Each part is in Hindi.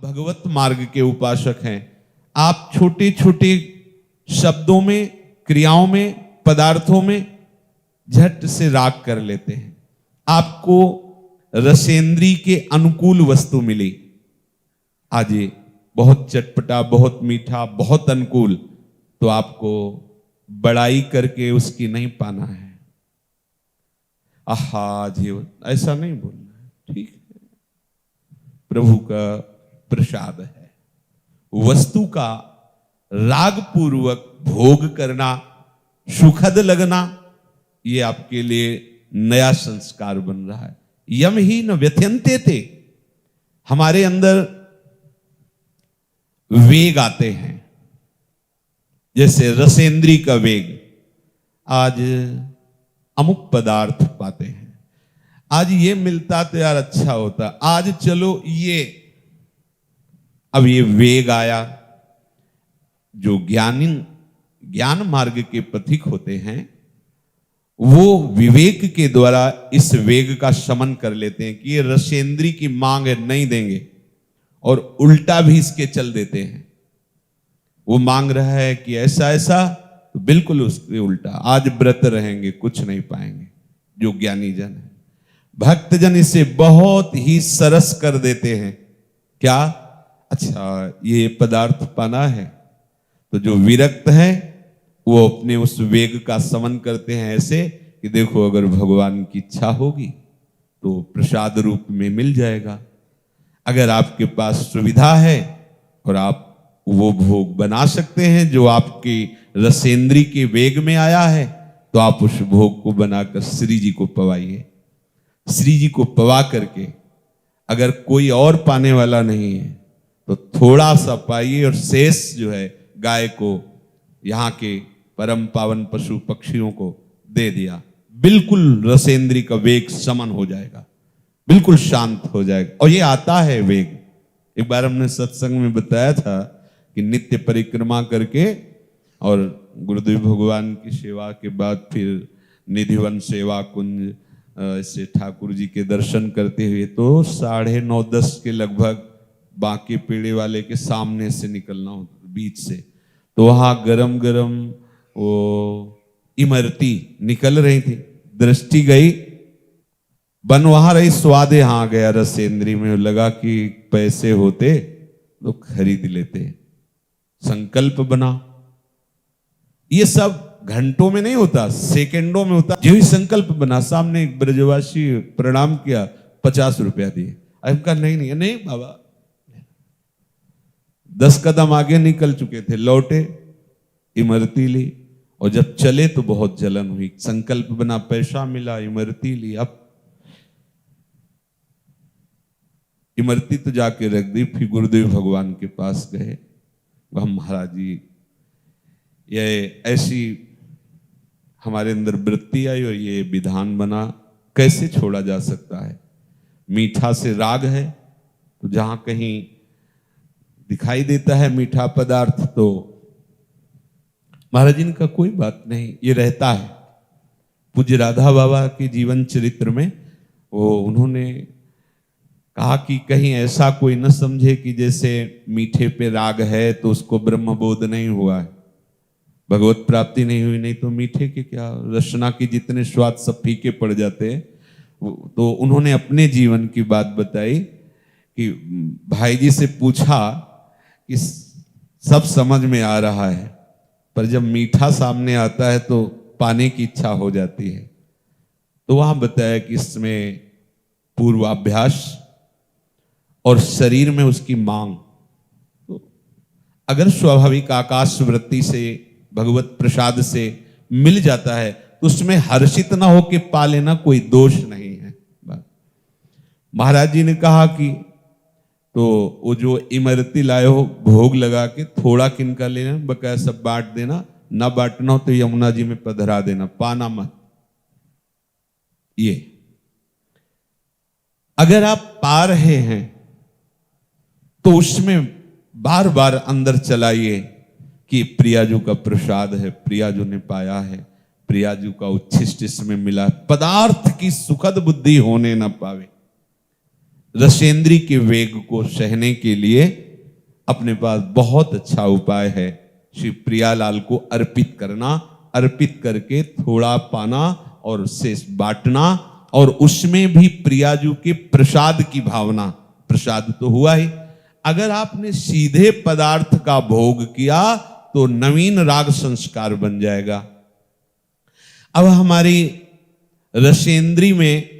भगवत मार्ग के उपासक हैं, आप छोटे छोटे शब्दों में, क्रियाओं में, पदार्थों में झट से राग कर लेते हैं। आपको रसेंद्री के अनुकूल वस्तु मिली, आज ये बहुत चटपटा, बहुत मीठा, बहुत अनुकूल, तो आपको बड़ाई करके उसकी नहीं पाना है। आहा जीवन, ऐसा नहीं बोलना है, ठीक है, प्रभु का प्रसाद है। वस्तु का राग पूर्वक भोग करना, सुखद लगना, ये आपके लिए नया संस्कार बन रहा है। यम ही न व्यथ्यन्ते थे, हमारे अंदर वेग आते हैं, जैसे रसेंद्री का वेग। आज अमुक पदार्थ पाते हैं, आज ये मिलता तो यार अच्छा होता, आज चलो ये, अब ये वेग आया। जो ज्ञान मार्ग के पथिक होते हैं वो विवेक के द्वारा इस वेग का शमन कर लेते हैं कि ये रसेंद्री की मांग है, नहीं देंगे, और उल्टा भी इसके चल देते हैं। वो मांग रहा है कि ऐसा ऐसा, तो बिल्कुल उसके उल्टा, आज व्रत रहेंगे, कुछ नहीं पाएंगे। जो ज्ञानी जन है, भक्तजन इसे बहुत ही सरस कर देते हैं। क्या? अच्छा ये पदार्थ पाना है, तो जो विरक्त है वो अपने उस वेग का समन करते हैं ऐसे कि देखो अगर भगवान की इच्छा होगी तो प्रसाद रूप में मिल जाएगा। अगर आपके पास सुविधा है और आप वो भोग बना सकते हैं जो आपकी रसेंद्री के वेग में आया है, तो आप उस भोग को बनाकर श्री जी को पवाइए। श्री जी को पवा करके अगर कोई और पाने वाला नहीं है तो थोड़ा सा पाइए, और शेष जो है गाय को, यहाँ के परम पावन पशु पक्षियों को दे दिया। बिल्कुल रसेंद्री का वेग समन हो जाएगा, बिल्कुल शांत हो जाएगा। और ये आता है वेग। एक बार हमने सत्संग में बताया था कि नित्य परिक्रमा करके और गुरुदेव भगवान की सेवा के बाद फिर निधिवन सेवा कुंज ऐसे ठाकुर जी के दर्शन करते हुए तो 9:30-10 के लगभग बांके पेड़े वाले के सामने से निकलना होता, बीच से। तो वहां गरम गरम वो इमरती निकल रही थी, दृष्टि गई, बन वहां रही, स्वाद यहाँ गया रसेंद्री में। लगा कि पैसे होते तो खरीद लेते। संकल्प बना। ये सब घंटों में नहीं होता, सेकंडों में होता। जो ही संकल्प बना, सामने एक ब्रजवासी प्रणाम किया, 50 रुपया दिए। अब कहा नहीं नहीं नहीं बाबा, 10 कदम आगे निकल चुके थे, लौटे, इमरती ली, और जब चले तो बहुत जलन हुई। संकल्प बना, पैसा मिला, इमरती ली। अब इमरती तो जाके रख दी, फिर गुरुदेव भगवान के पास गए। वह महाराज जी, ये ऐसी हमारे अंदर वृत्ति आई और ये विधान बना, कैसे छोड़ा जा सकता है? मीठा से राग है, तो जहां कहीं दिखाई देता है मीठा पदार्थ तो महाराज जी का कोई बात नहीं, ये रहता है। पूज्य राधा बाबा के जीवन चरित्र में वो उन्होंने कहा कि कहीं ऐसा कोई न समझे कि जैसे मीठे पे राग है तो उसको ब्रह्मबोध नहीं हुआ है, भगवत प्राप्ति नहीं हुई। नहीं तो मीठे के क्या, रसना के जितने स्वाद सब फीके पड़ जाते हैं। तो उन्होंने अपने जीवन की बात बताई कि भाई जी से पूछा कि सब समझ में आ रहा है, पर जब मीठा सामने आता है तो पाने की इच्छा हो जाती है। तो वहां बताया कि इसमें पूर्वाभ्यास और शरीर में उसकी मांग। तो अगर स्वाभाविक आकाश वृत्ति से, भगवत प्रसाद से मिल जाता है तो उसमें हर्षित ना होके पा लेना कोई दोष नहीं है। महाराज जी ने कहा कि तो वो जो इमरती लाए हो भोग लगा के थोड़ा किनका लेना, बकाया सब बांट देना, ना बांटना हो तो यमुना जी में पधरा देना, पाना मत। ये अगर आप पा रहे हैं तो उसमें बार बार अंदर चलाइए कि प्रियाजू का प्रसाद है, प्रियाजू ने पाया है, प्रियाजू का उच्छिष्ट इसमें मिला। पदार्थ की सुखद बुद्धि होने न पावे। रसेंद्री के वेग को सहने के लिए अपने पास बहुत अच्छा उपाय है। श्री प्रियालाल को अर्पित करना, अर्पित करके थोड़ा पाना और शेष बांटना, और उसमें भी प्रियाजू के प्रसाद की भावना। प्रसाद तो हुआ ही, अगर आपने सीधे पदार्थ का भोग किया तो नवीन राग संस्कार बन जाएगा। अब हमारी रसेंद्री में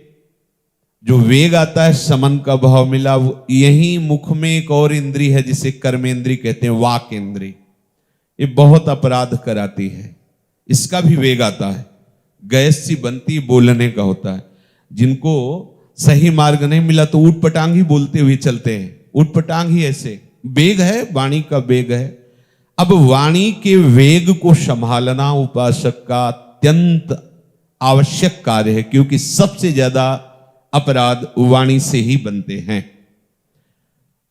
जो वेग आता है, समन का भाव मिला, यही मुख में एक और इंद्री है जिसे कर्मेंद्री कहते हैं, वाक इंद्री। ये बहुत अपराध कराती है, इसका भी वेग आता है, गैस सी बनती बोलने का होता है। जिनको सही मार्ग नहीं मिला तो ऊट पटांग ही बोलते हुए चलते हैं, ऊट पटांग ही ऐसे, वेग है, वाणी का वेग है। अब वाणी के वेग को संभालना उपासक का अत्यंत आवश्यक कार्य है, क्योंकि सबसे ज्यादा अपराध वाणी से ही बनते हैं।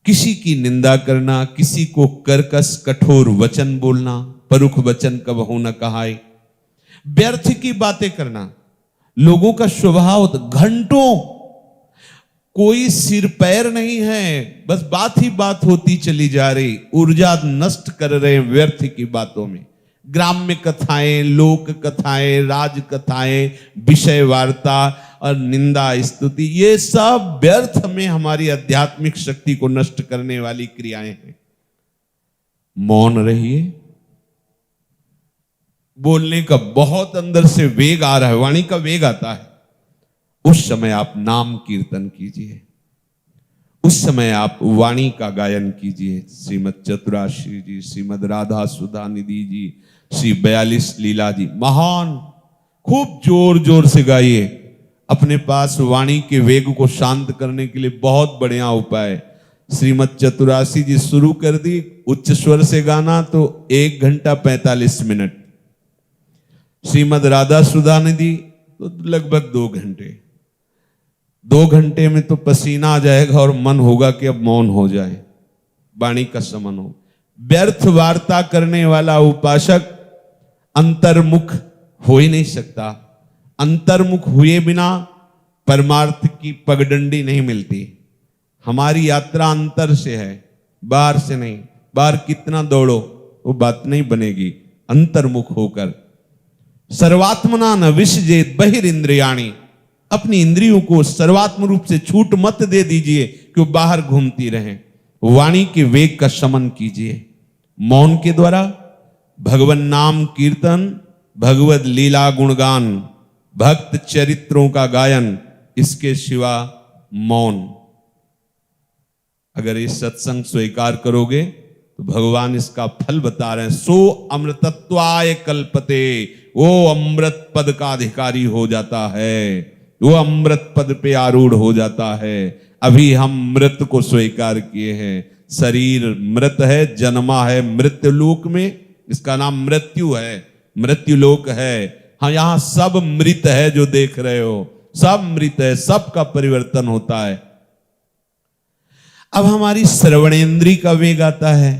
किसी की निंदा करना, किसी को कर्कश कठोर वचन बोलना, परुख वचन कबहु न कहाए, व्यर्थ की बातें करना। लोगों का स्वभाव घंटों कोई सिर पैर नहीं है, बस बात ही बात होती चली जा रही, ऊर्जा नष्ट कर रहे व्यर्थ की बातों में। ग्राम्य कथाएं, लोक कथाएं, राज कथाएं, विषय वार्ता और निंदा स्तुति, ये सब व्यर्थ में हमारी आध्यात्मिक शक्ति को नष्ट करने वाली क्रियाएं हैं। मौन रहिए। बोलने का बहुत अंदर से वेग आ रहा है, वाणी का वेग आता है, उस समय आप नाम कीर्तन कीजिए, उस समय आप वाणी का गायन कीजिए। श्रीमद चतुराशी जी, श्रीमद राधा सुधा निधि जी, श्री 42 लीला जी, महान, खूब जोर जोर से गाइए। अपने पास वाणी के वेग को शांत करने के लिए बहुत बढ़िया उपाय। श्रीमद चतुराशी जी शुरू कर दी, उच्च स्वर से गाना तो 1 घंटा 45 मिनट। श्रीमद राधा सुधा निधि तो लगभग 2 घंटे। 2 घंटे में तो पसीना आ जाएगा और मन होगा कि अब मौन हो जाए, वाणी का समन हो। व्यर्थ वार्ता करने वाला उपासक अंतर्मुख हो ही नहीं सकता। अंतर्मुख हुए बिना परमार्थ की पगडंडी नहीं मिलती। हमारी यात्रा अंतर से है, बाहर से नहीं। बाहर कितना दौड़ो वो बात नहीं बनेगी, अंतर्मुख होकर। सर्वात्मना न विसजेत बहिरिंद्रियाणि, अपनी इंद्रियों को सर्वात्म रूप से छूट मत दे दीजिए कि वो बाहर घूमती रहें। वाणी के वेग का शमन कीजिए मौन के द्वारा। भगवन नाम कीर्तन, भगवत लीला गुणगान, भक्त चरित्रों का गायन, इसके सिवा मौन। अगर ये सत्संग स्वीकार करोगे तो भगवान इसका फल बता रहे हैं। सो अमृतत्वाय कल्पते, वो अमृत पद का अधिकारी हो जाता है, वो अमृत पद पे आरूढ़ हो जाता है। अभी हम मृत को स्वीकार किए हैं। शरीर मृत है, जन्मा है मृत्यु लोक में, इसका नाम मृत्यु है, मृत्यु लोक है। हाँ, यहां सब मृत है, जो देख रहे हो सब मृत है, सबका परिवर्तन होता है। अब हमारी श्रवणेंद्री का वेग आता है।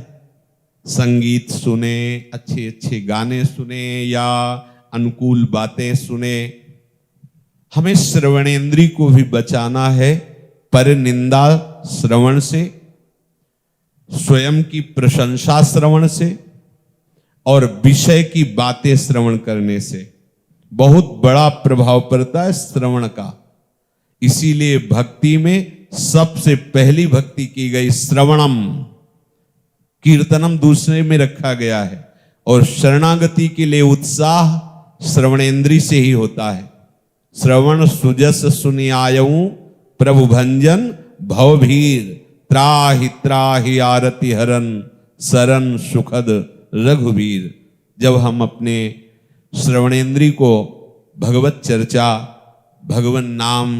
संगीत सुने, अच्छे अच्छे गाने सुने या अनुकूल बातें सुने। हमें श्रवणेंद्री को भी बचाना है पर निंदा श्रवण से, स्वयं की प्रशंसा श्रवण से और विषय की बातें श्रवण करने से। बहुत बड़ा प्रभाव पड़ता है श्रवण का। इसीलिए भक्ति में सबसे पहली भक्ति की गई श्रवणम, कीर्तनम दूसरे में रखा गया है। और शरणागति के लिए उत्साह श्रवणेंद्री से ही होता है। श्रवण सुजस सुनियायऊ प्रभु भंजन भवभीर, त्राहि त्राहि आरति हरन सरन सुखद रघुवीर। जब हम अपने श्रवणेंद्री को भगवत चर्चा, भगवन नाम,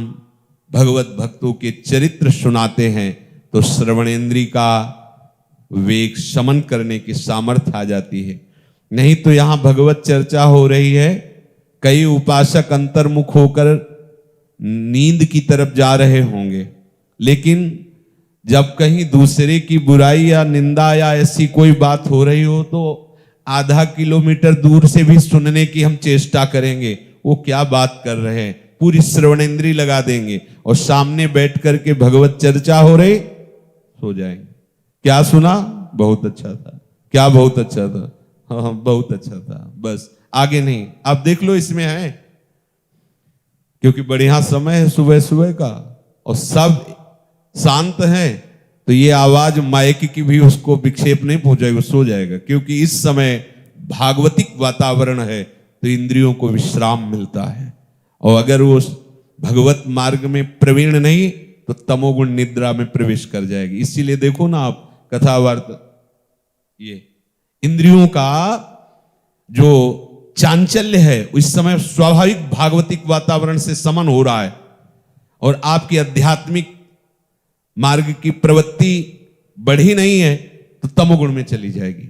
भगवत भक्तों के चरित्र सुनाते हैं तो श्रवणेंद्री का वेग शमन करने की सामर्थ्य आ जाती है। नहीं तो यहां भगवत चर्चा हो रही है, कई उपासक अंतर्मुख होकर नींद की तरफ जा रहे होंगे, लेकिन जब कहीं दूसरे की बुराई या निंदा या ऐसी कोई बात हो रही हो तो आधा किलोमीटर दूर से भी सुनने की हम चेष्टा करेंगे। वो क्या बात कर रहे हैं, पूरी श्रवणेंद्री लगा देंगे और सामने बैठ करके भगवत चर्चा हो रही, सो जाएंगे। क्या सुना? बहुत अच्छा था। क्या बहुत अच्छा था? हाँ, बहुत अच्छा था, बस आगे नहीं। आप देख लो इसमें है, क्योंकि बढ़िया समय है सुबह सुबह का और सब शांत है, तो ये आवाज माइक की भी उसको विक्षेप नहीं पहुंचाएगी, सो जाएगा। क्योंकि इस समय भागवतिक वातावरण है तो इंद्रियों को विश्राम मिलता है, और अगर वो भगवत मार्ग में प्रवीण नहीं तो तमोगुण निद्रा में प्रवेश कर जाएगी। इसीलिए देखो ना आप कथावार्ता, ये इंद्रियों का जो चांचल्य है इस समय स्वाभाविक भागवतिक वातावरण से समन हो रहा है, और आपकी आध्यात्मिक मार्ग की प्रवृत्ति बढ़ी नहीं है तो तमोगुण में चली जाएगी।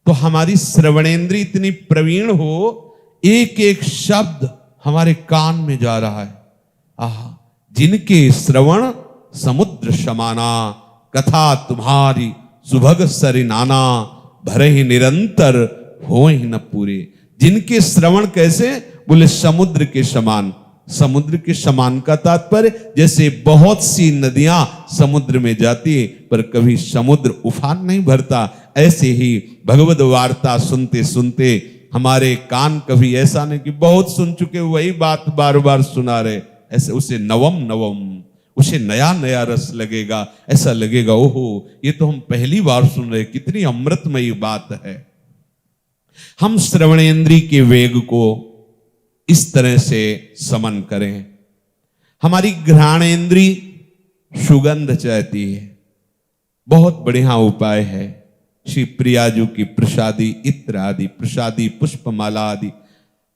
तो हमारी श्रवणेंद्रिय इतनी प्रवीण हो, एक एक शब्द हमारे कान में जा रहा है। आहा, जिनके श्रवण समुद्र समाना, कथा तुम्हारी सुभग सरिनाना, भरे ही निरंतर हो ही न पूरे। जिनके श्रवण कैसे? बोले समुद्र के समान। समुद्र के समान का तात्पर्य जैसे बहुत सी नदियां समुद्र में जाती है पर कभी समुद्र उफान नहीं भरता, ऐसे ही भगवद वार्ता सुनते सुनते हमारे कान कभी ऐसा नहीं कि बहुत सुन चुके वही बात बार बार सुना रहे, ऐसे उसे नवम नवम, उसे नया नया रस लगेगा। ऐसा लगेगा ओहो ये तो हम पहली बार सुन रहे, कितनी अमृतमयी बात है। हम श्रवणेंद्रिय के वेग को इस तरह से समन करें। हमारी घ्राणेंद्रिय सुगंध चाहती है, बहुत बढ़िया उपाय है। श्री प्रियाजू की प्रसादी इत्र आदि, प्रसादी पुष्पमाला आदि,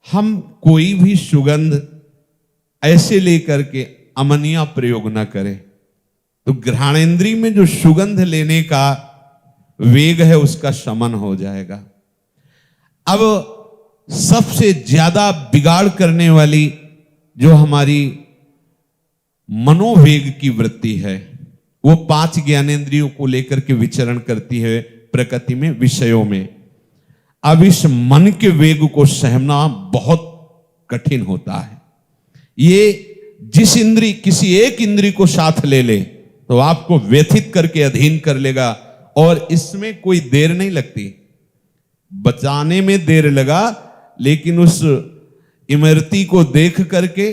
हम कोई भी सुगंध ऐसे लेकर के अमनिया प्रयोग न करें, तो घ्राणेंद्रिय में जो सुगंध लेने का वेग है उसका शमन हो जाएगा। अब सबसे ज्यादा बिगाड़ करने वाली जो हमारी मनोवेग की वृत्ति है, वो 5 ज्ञानेंद्रियों को लेकर के विचरण करती है प्रकृति में, विषयों में। अब इस मन के वेग को सहना बहुत कठिन होता है। ये जिस इंद्री किसी एक इंद्री को साथ ले ले तो आपको व्यथित करके अधीन कर लेगा, और इसमें कोई देर नहीं लगती। बचाने में देर लगा, लेकिन उस इमरती को देख करके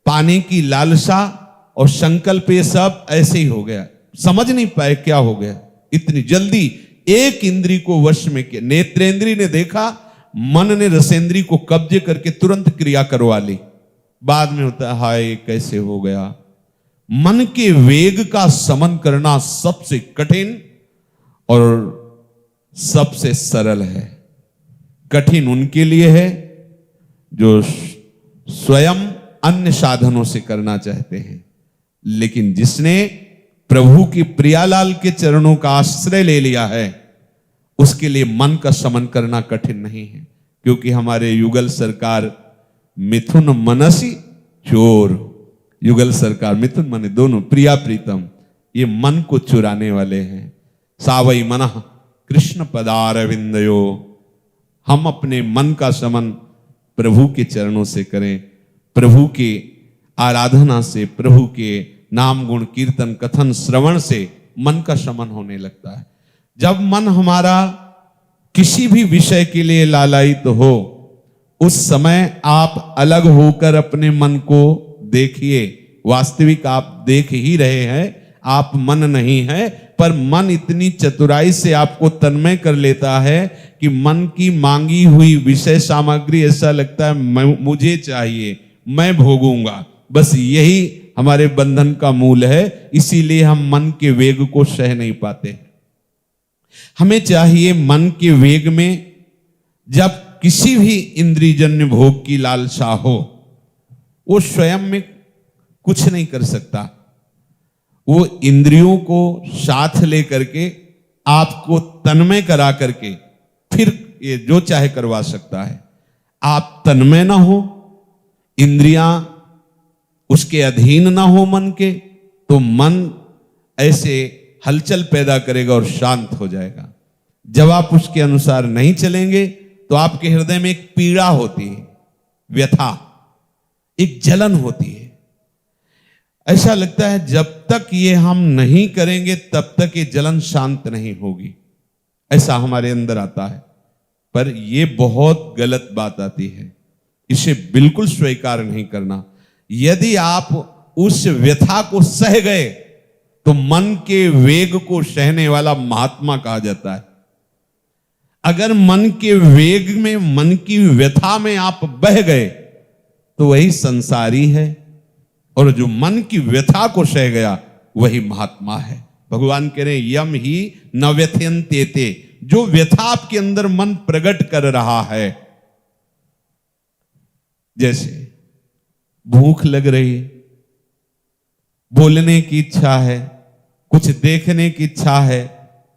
पाने की लालसा और संकल्प ये सब ऐसे ही हो गया, समझ नहीं पाए क्या हो गया। इतनी जल्दी एक इंद्री को वश में किया। नेत्रेंद्री ने देखा, मन ने रसेंद्री को कब्जे करके तुरंत क्रिया करवा ली। बाद में होता है हाय कैसे हो गया। मन के वेग का समन करना सबसे कठिन और सबसे सरल है। कठिन उनके लिए है जो स्वयं अन्य साधनों से करना चाहते हैं, लेकिन जिसने प्रभु की प्रियालाल के चरणों का आश्रय ले लिया है उसके लिए मन का समन करना कठिन नहीं है। क्योंकि हमारे युगल सरकार मिथुन मनसी चोर, युगल सरकार मिथुन मन दोनों प्रिया प्रीतम, ये मन को चुराने वाले हैं। सावई मनः कृष्ण पदारविंदयो, हम अपने मन का समन प्रभु के चरणों से करें। प्रभु की आराधना से, प्रभु के नाम गुण कीर्तन कथन श्रवण से मन का समन होने लगता है। जब मन हमारा किसी भी विषय के लिए लालायित हो, उस समय आप अलग होकर अपने मन को देखिए। वास्तविक आप देख ही रहे हैं, आप मन नहीं है, पर मन इतनी चतुराई से आपको तन्मय कर लेता है कि मन की मांगी हुई विषय सामग्री ऐसा लगता है मुझे चाहिए, मैं भोगूंगा। बस यही हमारे बंधन का मूल है। इसीलिए हम मन के वेग को सह नहीं पाते। हमें चाहिए मन के वेग में जब किसी भी इंद्रियजन्य भोग की लालसा हो, वो स्वयं में कुछ नहीं कर सकता। वो इंद्रियों को साथ लेकर के आपको तन्मय करा करके फिर ये जो चाहे करवा सकता है। आप तन्मय ना हो, इंद्रियां उसके अधीन ना हो मन के, तो मन ऐसे हलचल पैदा करेगा और शांत हो जाएगा। जब आप उसके अनुसार नहीं चलेंगे तो आपके हृदय में एक पीड़ा होती है, व्यथा। एक जलन होती है। ऐसा लगता है जब तक ये हम नहीं करेंगे तब तक ये जलन शांत नहीं होगी, ऐसा हमारे अंदर आता है। पर ये बहुत गलत बात आती है, इसे बिल्कुल स्वीकार नहीं करना। यदि आप उस व्यथा को सह गए तो मन के वेग को सहने वाला महात्मा कहा जाता है। अगर मन के वेग में, मन की व्यथा में आप बह गए तो वही संसारी है, और जो मन की व्यथा को सह गया वही महात्मा है। भगवान कह रहे यम ही न व्यथयन्ते, जो व्यथा आपके अंदर मन प्रकट कर रहा है, जैसे भूख लग रही है, बोलने की इच्छा है, कुछ देखने की इच्छा है,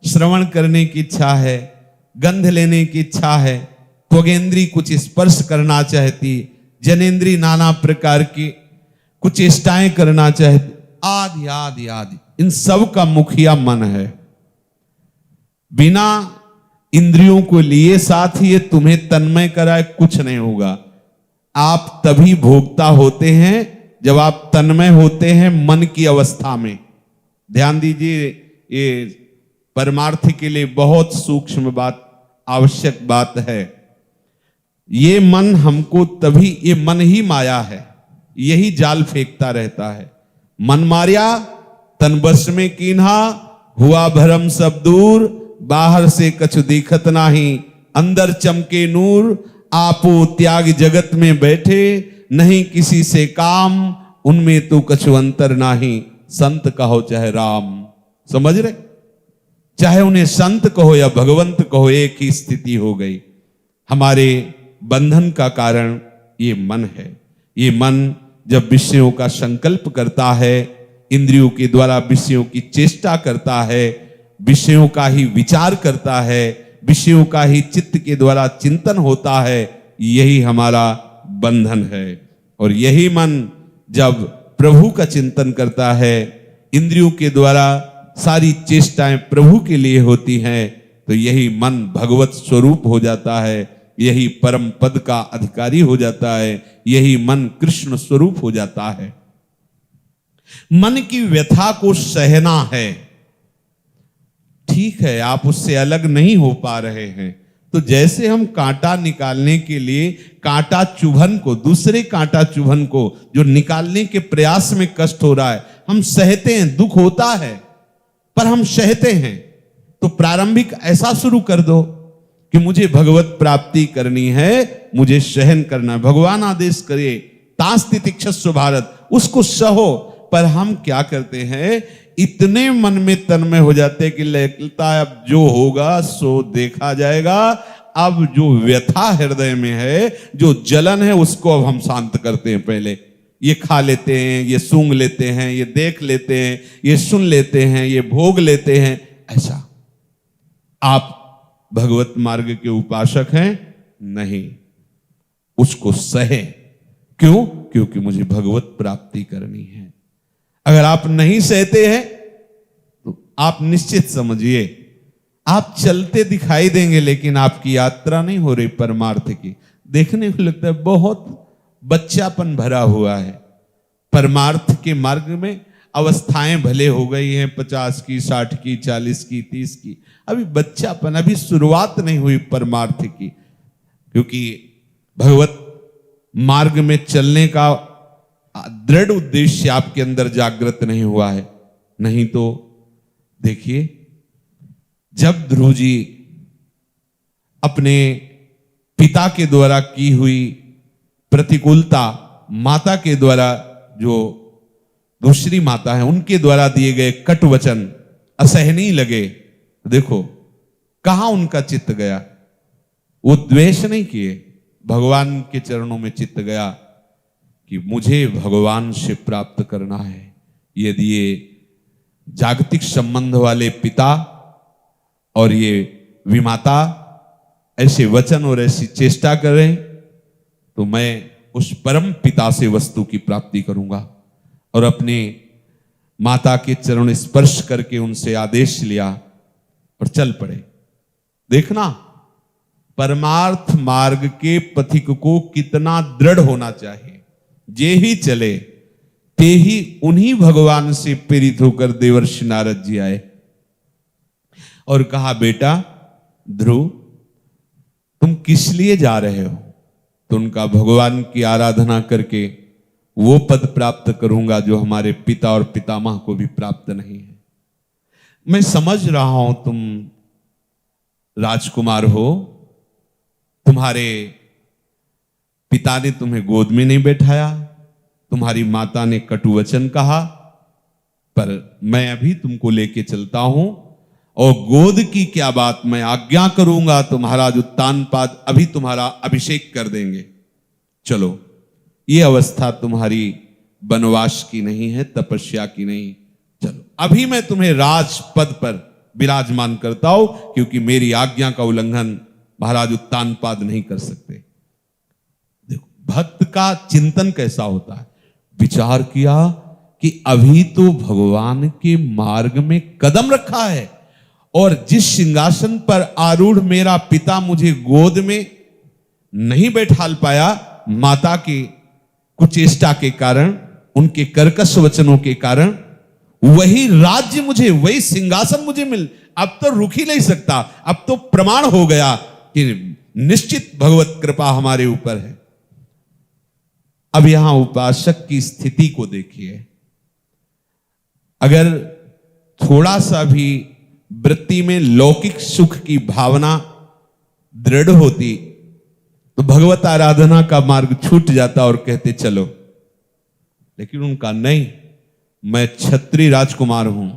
श्रवण करने की इच्छा है, गंध लेने की इच्छा है, त्वगेंद्री कुछ स्पर्श करना चाहती, जनेंद्री नाना प्रकार की कुछ चेष्टाएं करना चाहती, आदि आदि आदि, इन सब का मुखिया मन है। बिना इंद्रियों को लिए साथ ही ये तुम्हें तन्मय कराए कुछ नहीं होगा। आप तभी भोक्ता होते हैं जब आप तन्मय होते हैं मन की अवस्था में। ध्यान दीजिए, ये परमार्थ के लिए बहुत सूक्ष्म बात, आवश्यक बात है। ये मन हमको तभी, ये मन ही माया है, यही जाल फेंकता रहता है। मन मारिया तन बस में कीन्हा, हुआ भरम सब दूर, बाहर से कछु दिखत नाही, अंदर चमके नूर, आपो त्याग जगत में बैठे, नहीं किसी से काम, उनमें तो कछु अंतर नाही, संत कहो चाहे राम। समझ रहे, चाहे उन्हें संत कहो या भगवंत कहो, एक ही स्थिति हो गई। हमारे बंधन का कारण ये मन है। ये मन जब विषयों का संकल्प करता है, इंद्रियों के द्वारा विषयों की चेष्टा करता है, विषयों का ही विचार करता है, विषयों का ही चित्त के द्वारा चिंतन होता है, यही हमारा बंधन है। और यही मन जब प्रभु का चिंतन करता है, इंद्रियों के द्वारा सारी चेष्टाएं प्रभु के लिए होती हैं, तो यही मन भगवत स्वरूप हो जाता है, यही परम पद का अधिकारी हो जाता है, यही मन कृष्ण स्वरूप हो जाता है। मन की व्यथा को सहना है। ठीक है, आप उससे अलग नहीं हो पा रहे हैं, तो जैसे हम कांटा निकालने के लिए कांटा चुभन को, दूसरे कांटा चुभन को जो निकालने के प्रयास में कष्ट हो रहा है, हम सहते हैं, दुख होता है पर हम सहते हैं। तो प्रारंभिक ऐसा शुरू कर दो कि मुझे भगवत प्राप्ति करनी है, मुझे सहन करना है। भगवान आदेश करे तास्ति तितिक्षस्व भारत, उसको सहो। पर हम क्या करते हैं, इतने मन में तन्मय हो जाते हैं कि लगता है अब जो होगा सो देखा जाएगा। अब जो व्यथा हृदय में है, जो जलन है, उसको अब हम शांत करते हैं। पहले ये खा लेते हैं, ये सूंघ लेते हैं, ये देख लेते हैं, ये सुन लेते हैं, ये भोग लेते हैं। ऐसा आप भगवत मार्ग के उपासक हैं? नहीं, उसको सहे। क्यों? क्योंकि मुझे भगवत प्राप्ति करनी है। अगर आप नहीं सहते हैं तो आप निश्चित समझिए आप चलते दिखाई देंगे, लेकिन आपकी यात्रा नहीं हो रही परमार्थ की। देखने को लगता है बहुत बच्चापन भरा हुआ है। परमार्थ के मार्ग में अवस्थाएं भले हो गई हैं, 50 की, 60 की, 40 की, 30 की, अभी बच्चापन, अभी शुरुआत नहीं हुई परमार्थ की। क्योंकि भगवत मार्ग में चलने का दृढ़ उद्देश्य आपके अंदर जागृत नहीं हुआ है। नहीं तो देखिए, जब ध्रुव जी अपने पिता के द्वारा की हुई प्रतिकूलता, माता के द्वारा, जो दूसरी माता है उनके द्वारा दिए गए कटु वचन असहनीय लगे, देखो कहां उनका चित्त गया। वो द्वेष नहीं किए, भगवान के चरणों में चित्त गया कि मुझे भगवान से प्राप्त करना है। यदि ये जागतिक संबंध वाले पिता और ये विमाता ऐसे वचन और ऐसी चेष्टा करें, तो मैं उस परम पिता से वस्तु की प्राप्ति करूंगा। और अपने माता के चरण स्पर्श करके उनसे आदेश लिया और चल पड़े। देखना परमार्थ मार्ग के पथिक को कितना दृढ़ होना चाहिए। जे ही चले ते ही उन्हीं भगवान से प्रेरित होकर देवर्षि नारद जी आए और कहा, बेटा ध्रुव तुम किस लिए जा रहे हो? तो उनका, भगवान की आराधना करके वो पद प्राप्त करूंगा जो हमारे पिता और पितामह को भी प्राप्त नहीं है। मैं समझ रहा हूं तुम राजकुमार हो, तुम्हारे पिता ने तुम्हें गोद में नहीं बैठाया, तुम्हारी माता ने कटु वचन कहा, पर मैं अभी तुमको लेके चलता हूं और गोद की क्या बात, मैं आज्ञा करूंगा तो महाराज उत्तानपाद अभी तुम्हारा अभिषेक कर देंगे। चलो, ये अवस्था तुम्हारी वनवास की नहीं है, तपस्या की नहीं। चलो अभी मैं तुम्हें राजपद पर विराजमान करता हूं, क्योंकि मेरी आज्ञा का उल्लंघन महाराज उत्तानपाद नहीं कर सकते। देखो भक्त का चिंतन कैसा होता है। विचार किया कि अभी तो भगवान के मार्ग में कदम रखा है और जिस सिंहासन पर आरूढ़ मेरा पिता मुझे गोद में नहीं बैठाल पाया, माता की कुचेष्टा के कारण, उनके कर्कश वचनों के कारण, वही राज्य मुझे, वही सिंहासन मुझे मिल, अब तो रुक ही नहीं सकता। अब तो प्रमाण हो गया कि निश्चित भगवत कृपा हमारे ऊपर है। अब यहां उपासक की स्थिति को देखिए। अगर थोड़ा सा भी वृत्ति में लौकिक सुख की भावना दृढ़ होती तो भगवत आराधना का मार्ग छूट जाता और कहते चलो, लेकिन उनका नहीं, मैं क्षत्रिय राजकुमार हूं,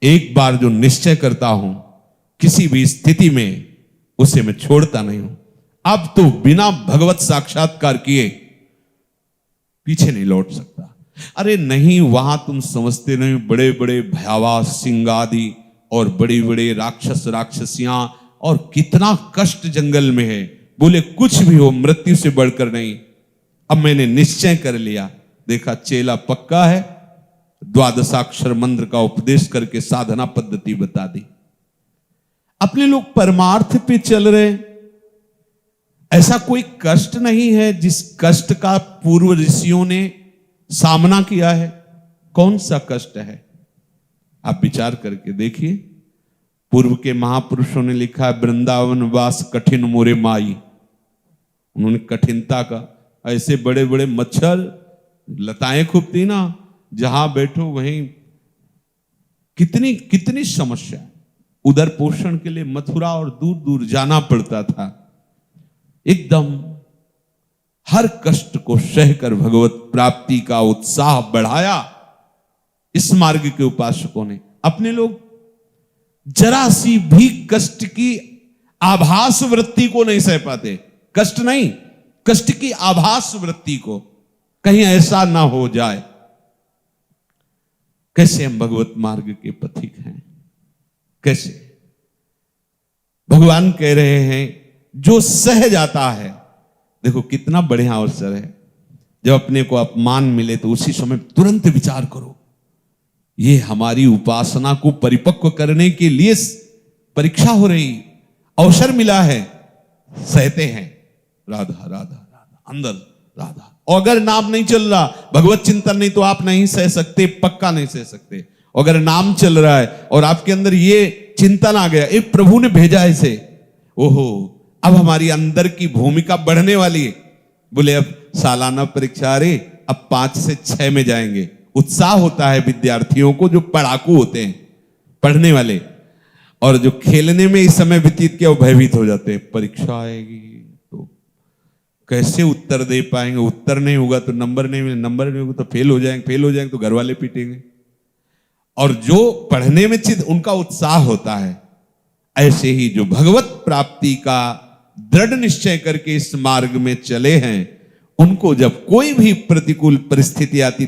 एक बार जो निश्चय करता हूं किसी भी स्थिति में उसे मैं छोड़ता नहीं हूं। अब तो बिना भगवत साक्षात्कार किए पीछे नहीं लौट सकता। अरे नहीं, वहां तुम समझते नहीं, बड़े बड़े भयावह सिंह आदि और बड़े बड़े राक्षस राक्षसियां और कितना कष्ट जंगल में है। बोले कुछ भी हो, मृत्यु से बढ़कर नहीं। अब मैंने निश्चय कर लिया, देखा चेला पक्का है, द्वादशाक्षर मंत्र का उपदेश करके साधना पद्धति बता दी। अपने लोग परमार्थ पे चल रहे। ऐसा कोई कष्ट नहीं है जिस कष्ट का पूर्व ऋषियों ने सामना किया है। कौन सा कष्ट है? आप विचार करके देखिए। पूर्व के महापुरुषों ने लिखा है, वृंदावन वास कठिन मोरे माई। उन्होंने कठिनता का, ऐसे बड़े बड़े मच्छर लताएं खूबती ना, जहां बैठो वहीं कितनी कितनी समस्या। उदर पोषण के लिए मथुरा और दूर दूर जाना पड़ता था। एकदम हर कष्ट को सहकर भगवत प्राप्ति का उत्साह बढ़ाया इस मार्ग के उपासकों ने। अपने लोग जरा सी भी कष्ट की आभास वृत्ति को नहीं सह पाते। कष्ट नहीं, कष्ट की आभास वृत्ति को, कहीं ऐसा ना हो जाए। कैसे हम भगवत मार्ग के पथिक हैं? कैसे? भगवान कह रहे हैं जो सह जाता है। देखो कितना बढ़िया अवसर है, जब अपने को अपमान मिले तो उसी समय तुरंत विचार करो, ये हमारी उपासना को परिपक्व करने के लिए परीक्षा हो रही, अवसर मिला है, सहते हैं। राधा राधा राधा, अंदर राधा। और अगर नाम नहीं चल रहा, भगवत चिंतन नहीं, तो आप नहीं सह सकते, पक्का नहीं सह सकते। अगर नाम चल रहा है और आपके अंदर ये चिंतन आ गया, एक प्रभु ने भेजा इसे, ओहो अब हमारी अंदर की भूमिका बढ़ने वाली है। बोले अब सालाना परीक्षा आ रही, अब 5 से 6 में जाएंगे। उत्साह होता है विद्यार्थियों को जो पढ़ाकू होते हैं, पढ़ने वाले, और जो खेलने में इस समय व्यतीत किया वो भयभीत हो जाते हैं। परीक्षा आएगी तो कैसे उत्तर दे पाएंगे, उत्तर नहीं होगा तो नंबर नहीं मिले, नंबर नहीं होगा तो फेल हो जाएंगे तो घर वाले पीटेंगे। और जो पढ़ने में चित उनका उत्साह होता है, ऐसे ही जो भगवत प्राप्ति का दृढ़ निश्चय करके इस मार्ग में चले हैं, उनको जब कोई भी प्रतिकूल परिस्थिति आती